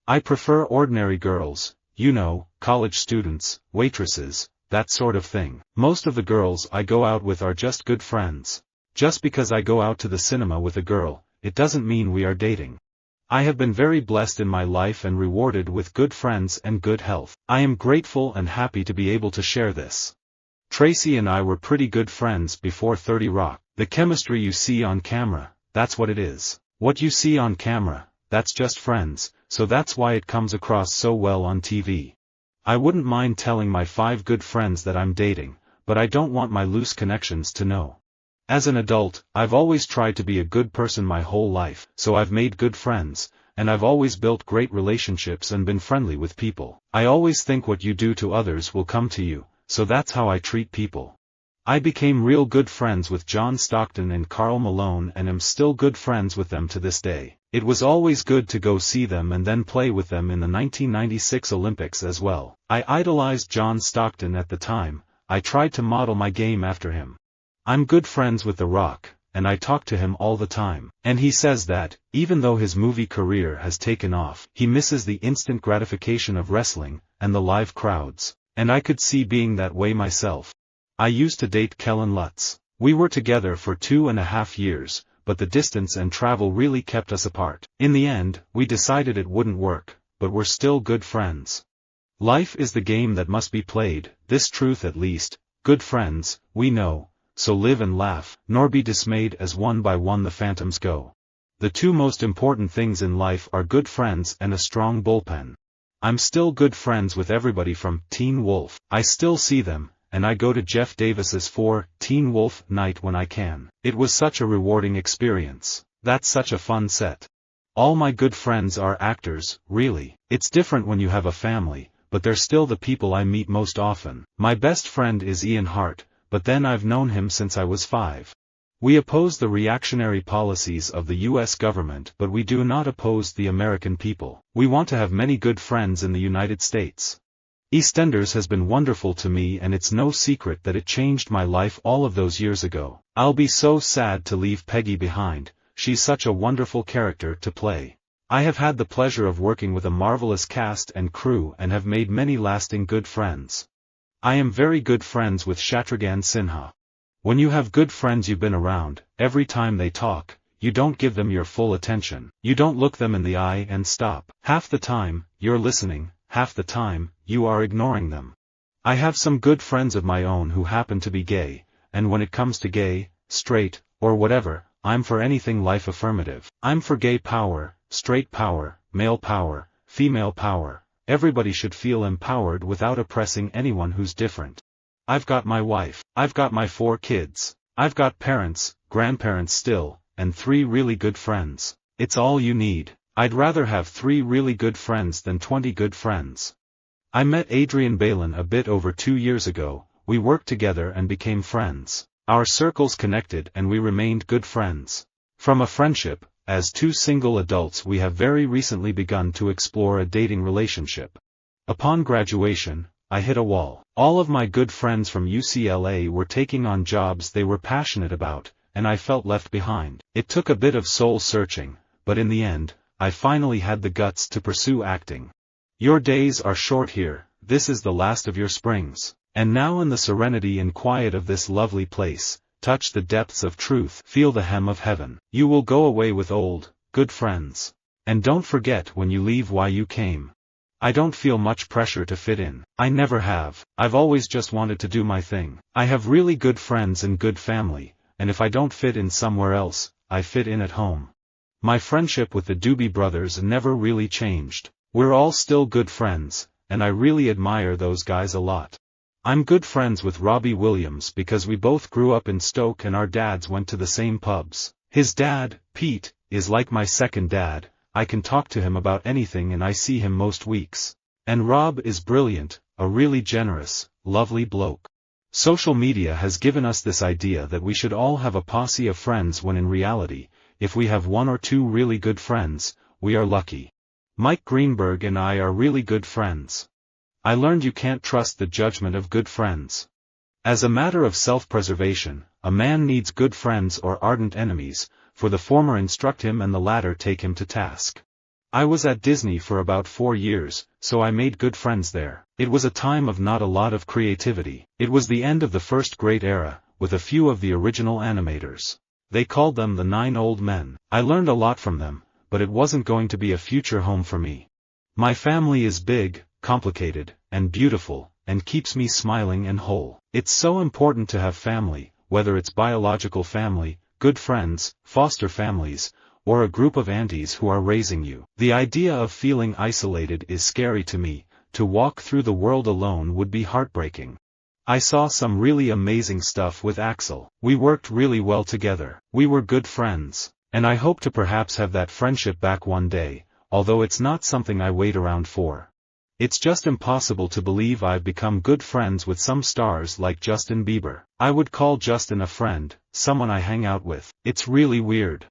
I prefer ordinary girls, you know, college students, waitresses, that sort of thing. Most of the girls I go out with are just good friends. Just because I go out to the cinema with a girl, it doesn't mean we are dating. I have been very blessed in my life and rewarded with good friends and good health. I am grateful and happy to be able to share this. Tracy and I were pretty good friends before 30 Rock. The chemistry you see on camera, that's what it is. What you see on camera, that's just friends, so that's why it comes across so well on TV. I wouldn't mind telling my 5 good friends that I'm dating, but I don't want my loose connections to know. As an adult, I've always tried to be a good person my whole life, so I've made good friends, and I've always built great relationships and been friendly with people. I always think what you do to others will come to you, so that's how I treat people. I became real good friends with John Stockton and Karl Malone and am still good friends with them to this day. It was always good to go see them and then play with them in the 1996 Olympics as well. I idolized John Stockton at the time. I tried to model my game after him. I'm good friends with The Rock, and I talk to him all the time. And he says that, even though his movie career has taken off, he misses the instant gratification of wrestling, and the live crowds. And I could see being that way myself. I used to date Kellen Lutz. We were together for 2.5 years, but the distance and travel really kept us apart. In the end, we decided it wouldn't work, but we're still good friends. Life is the game that must be played, this truth at least, good friends, we know. So live and laugh, nor be dismayed as one by one the phantoms go. The 2 most important things in life are good friends and a strong bullpen. I'm still good friends with everybody from Teen Wolf. I still see them, and I go to Jeff Davis's Teen Wolf night when I can. It was such a rewarding experience. That's such a fun set. All my good friends are actors, really. It's different when you have a family, but they're still the people I meet most often. My best friend is Ian Hart, but then I've known him since I was 5. We oppose the reactionary policies of the US government, but we do not oppose the American people. We want to have many good friends in the United States. EastEnders has been wonderful to me, and it's no secret that it changed my life all of those years ago. I'll be so sad to leave Peggy behind. She's such a wonderful character to play. I have had the pleasure of working with a marvelous cast and crew and have made many lasting good friends. I am very good friends with Shatrughan Sinha. When you have good friends you've been around, every time they talk, you don't give them your full attention. You don't look them in the eye and stop. Half the time, you're listening, half the time, you are ignoring them. I have some good friends of my own who happen to be gay, and when it comes to gay, straight, or whatever, I'm for anything life affirmative. I'm for gay power, straight power, male power, female power. Everybody should feel empowered without oppressing anyone who's different. I've got my wife. I've got my 4 kids. I've got parents, grandparents still, and 3 really good friends. It's all you need. I'd rather have 3 really good friends than 20 good friends. I met Adrian Balin a bit over 2 years ago. We worked together and became friends. Our circles connected and we remained good friends. From a friendship, as 2 single adults we have very recently begun to explore a dating relationship. Upon graduation, I hit a wall. All of my good friends from UCLA were taking on jobs they were passionate about, and I felt left behind. It took a bit of soul searching, but in the end, I finally had the guts to pursue acting. Your days are short here, this is the last of your springs. And now in the serenity and quiet of this lovely place, touch the depths of truth, feel the hem of heaven. You will go away with old, good friends. And don't forget when you leave why you came. I don't feel much pressure to fit in. I never have. I've always just wanted to do my thing. I have really good friends and good family, and if I don't fit in somewhere else, I fit in at home. My friendship with the Doobie Brothers never really changed. We're all still good friends, and I really admire those guys a lot. I'm good friends with Robbie Williams because we both grew up in Stoke and our dads went to the same pubs. His dad, Pete, is like my second dad. I can talk to him about anything and I see him most weeks. And Rob is brilliant, a really generous, lovely bloke. Social media has given us this idea that we should all have a posse of friends when in reality, if we have 1 or 2 really good friends, we are lucky. Mike Greenberg and I are really good friends. I learned you can't trust the judgment of good friends. As a matter of self-preservation, a man needs good friends or ardent enemies, for the former instruct him and the latter take him to task. I was at Disney for about 4 years, so I made good friends there. It was a time of not a lot of creativity. It was the end of the first great era, with a few of the original animators. They called them the 9 old men. I learned a lot from them, but it wasn't going to be a future home for me. My family is big, complicated, and beautiful, and keeps me smiling and whole. It's so important to have family, whether it's biological family, good friends, foster families, or a group of aunties who are raising you. The idea of feeling isolated is scary to me. To walk through the world alone would be heartbreaking. I saw some really amazing stuff with Axel. We worked really well together. We were good friends. And I hope to perhaps have that friendship back one day, although it's not something I wait around for. It's just impossible to believe I've become good friends with some stars like Justin Bieber. I would call Justin a friend, someone I hang out with. It's really weird.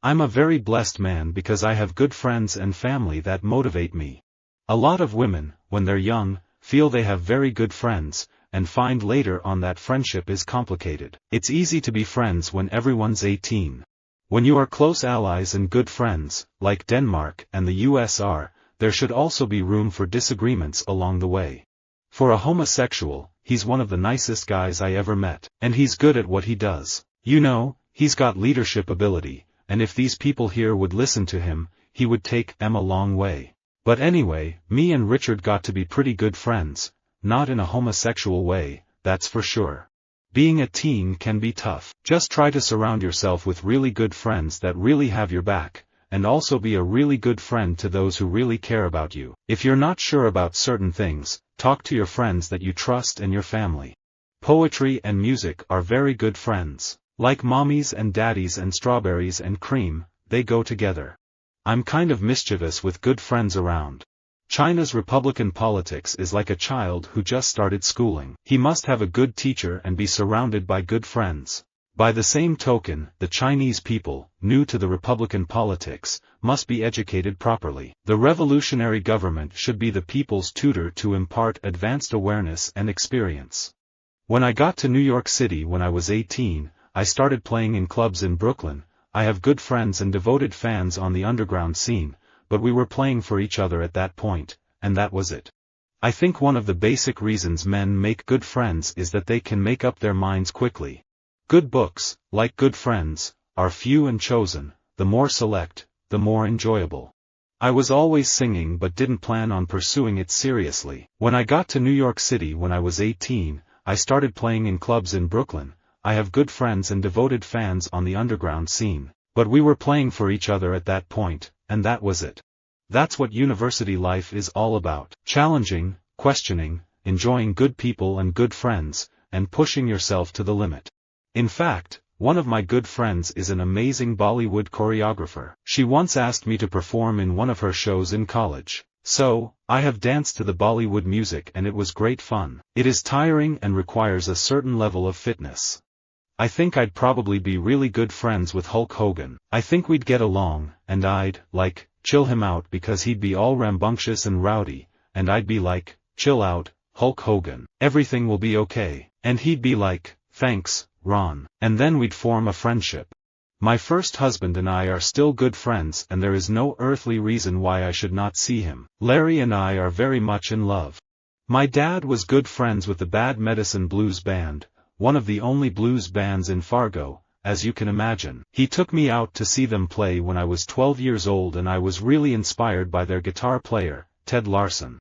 I'm a very blessed man because I have good friends and family that motivate me. A lot of women, when they're young, feel they have very good friends, and find later on that friendship is complicated. It's easy to be friends when everyone's 18. When you are close allies and good friends, like Denmark and the US are, there should also be room for disagreements along the way. For a homosexual, he's one of the nicest guys I ever met, and he's good at what he does. You know, he's got leadership ability, and if these people here would listen to him, he would take them a long way. But anyway, me and Richard got to be pretty good friends, not in a homosexual way, that's for sure. Being a teen can be tough. Just try to surround yourself with really good friends that really have your back, and also be a really good friend to those who really care about you. If you're not sure about certain things, talk to your friends that you trust and your family. Poetry and music are very good friends. Like mommies and daddies and strawberries and cream, they go together. I'm kind of mischievous with good friends around. China's Republican politics is like a child who just started schooling. He must have a good teacher and be surrounded by good friends. By the same token, the Chinese people, new to the Republican politics, must be educated properly. The revolutionary government should be the people's tutor to impart advanced awareness and experience. When I got to New York City when I was 18, I started playing in clubs in Brooklyn. I have good friends and devoted fans on the underground scene, but we were playing for each other at that point, and that was it. I think one of the basic reasons men make good friends is that they can make up their minds quickly. Good books, like good friends, are few and chosen. The more select, the more enjoyable. I was always singing but didn't plan on pursuing it seriously. When I got to New York City when I was 18, I started playing in clubs in Brooklyn. I have good friends and devoted fans on the underground scene, but we were playing for each other at that point, and that was it. That's what university life is all about. Challenging, questioning, enjoying good people and good friends, and pushing yourself to the limit. In fact, one of my good friends is an amazing Bollywood choreographer. She once asked me to perform in one of her shows in college. So, I have danced to the Bollywood music and it was great fun. It is tiring and requires a certain level of fitness. I think I'd probably be really good friends with Hulk Hogan. I think we'd get along, and I'd, like, chill him out because he'd be all rambunctious and rowdy, and I'd be like, chill out, Hulk Hogan. Everything will be okay. And he'd be like, thanks, Ron. And then we'd form a friendship. My first husband and I are still good friends and there is no earthly reason why I should not see him. Larry and I are very much in love. My dad was good friends with the Bad Medicine Blues Band, one of the only blues bands in Fargo, as you can imagine. He took me out to see them play when I was 12 years old and I was really inspired by their guitar player, Ted Larson.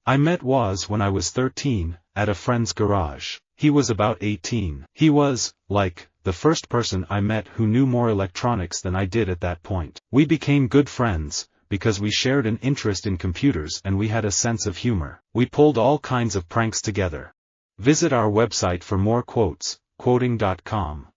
I met Waz when I was 13, at a friend's garage. He was about 18. He was, like, the first person I met who knew more electronics than I did at that point. We became good friends, because we shared an interest in computers and we had a sense of humor. We pulled all kinds of pranks together. Visit our website for more quotes, quoting.com.